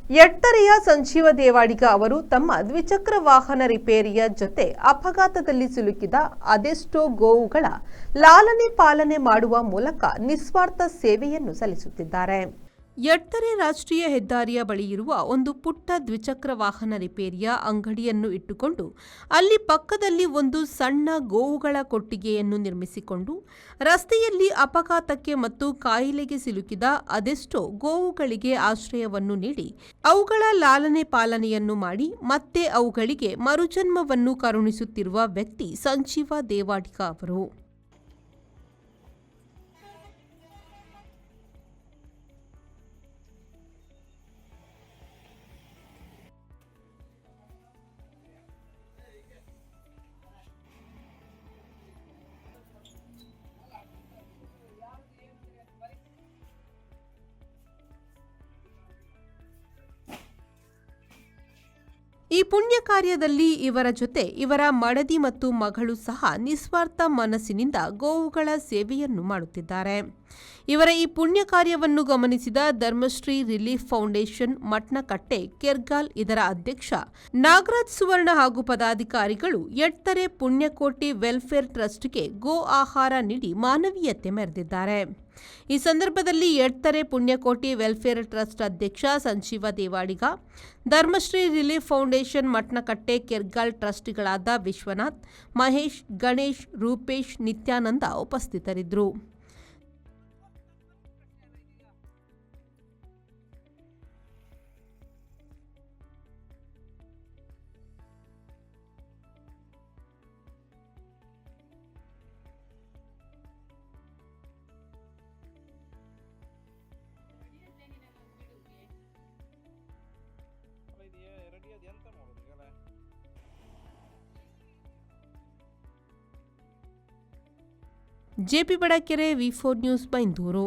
ಯಟ್ಟರೆಯ ಸಂಜೀವ ದೇವಾಡಿಗ ಅವರು ತಮ್ಮ ದ್ವಿಚಕ್ರ ವಾಹನ ರಿಪೇರಿಯ ಜೊತೆ ಅಪಘಾತದಲ್ಲಿ ಸಿಲುಕಿದ ಅದೆಷ್ಟೋ ಗೋವುಗಳ ಲಾಲನೆ ಪಾಲನೆ ಮಾಡುವ ಮೂಲಕ ನಿಸ್ವಾರ್ಥ ಸೇವೆಯನ್ನು ಸಲ್ಲಿಸುತ್ತಿದ್ದಾರೆ. ಯಟ್ಟರೆ ರಾಷ್ಟ್ರೀಯ ಹೆದ್ದಾರಿಯ ಬಳಿ ಇರುವ ಒಂದು ಪುಟ್ಟ ದ್ವಿಚಕ್ರ ವಾಹನ ರಿಪೇರಿಯ ಅಂಗಡಿಯನ್ನು ಇಟ್ಟುಕೊಂಡು ಅಲ್ಲಿ ಪಕ್ಕದಲ್ಲಿ ಒಂದು ಸಣ್ಣ ಗೋವುಗಳ ಕೊಟ್ಟಿಗೆಯನ್ನು ನಿರ್ಮಿಸಿಕೊಂಡು ರಸ್ತೆಯಲ್ಲಿ ಅಪಘಾತಕ್ಕೆ ಮತ್ತು ಕಾಯಿಲೆಗೆ ಸಿಲುಕಿದ ಅದೆಷ್ಟೋ ಗೋವುಗಳಿಗೆ ಆಶ್ರಯವನ್ನು ನೀಡಿ ಅವುಗಳ ಲಾಲನೆ ಪಾಲನೆಯನ್ನು ಮಾಡಿ ಮತ್ತೆ ಅವುಗಳಿಗೆ ಮರುಜನ್ಮವನ್ನು ಕರುಣಿಸುತ್ತಿರುವ ವ್ಯಕ್ತಿ ಸಂಜೀವ ದೇವಾಡಿಗ ಅವರು. ಈ ಪುಣ್ಯ ಕಾರ್ಯದಲ್ಲಿ ಇವರ ಜೊತೆ ಇವರ ಮಡದಿ ಮತ್ತು ಮಗಳು ಸಹ ನಿಸ್ವಾರ್ಥ ಮನಸ್ಸಿನಿಂದ ಗೋವುಗಳ ಸೇವೆಯನ್ನು ಮಾಡುತ್ತಿದ್ದಾರೆ. ಇವರ ಈ ಪುಣ್ಯ ಕಾರ್ಯವನ್ನು ಗಮನಿಸಿದ ಧರ್ಮಶ್ರೀ ರಿಲೀಫ್ ಫೌಂಡೇಶನ್ ಮಟ್ನಕಟ್ಟೆ ಕೆರ್ಗಾಲ್ ಇದರ ಅಧ್ಯಕ್ಷ ನಾಗರಾಜ್ ಸುವರ್ಣ ಹಾಗೂ ಪದಾಧಿಕಾರಿಗಳು ಯಟ್ಟರೆ ಪುಣ್ಯಕೋಟಿ ವೆಲ್ಫೇರ್ ಟ್ರಸ್ಟ್ಗೆ ಗೋ ಆಹಾರ ನೀಡಿ ಮಾನವೀಯತೆ ಮೆರೆದಿದ್ದಾರೆ. ಈ ಸಂದರ್ಭದಲ್ಲಿ ಯಟ್ಟರೆ ಪುಣ್ಯಕೋಟಿ ವೆಲ್ಫೇರ್ ಟ್ರಸ್ಟ್ ಅಧ್ಯಕ್ಷ ಸಂಜೀವ ದೇವಾಡಿಗ, ಧರ್ಮಶ್ರೀ ರಿಲೀಫ್ ಫೌಂಡೇಶನ್ ಮಟ್ನಕಟ್ಟೆ ಕೆರ್ಗಾಲ್ ಟ್ರಸ್ಟಿಗಳಾದ ವಿಶ್ವನಾಥ್, ಮಹೇಶ್, ಗಣೇಶ್, ರೂಪೇಶ್, ನಿತ್ಯಾನಂದ ಉಪಸ್ಥಿತರಿದ್ದರು. ಜೆಪಿ ಬಡಕೆರೆ, ವಿ4 ನ್ಯೂಸ್, ಬೈಂದೂರು.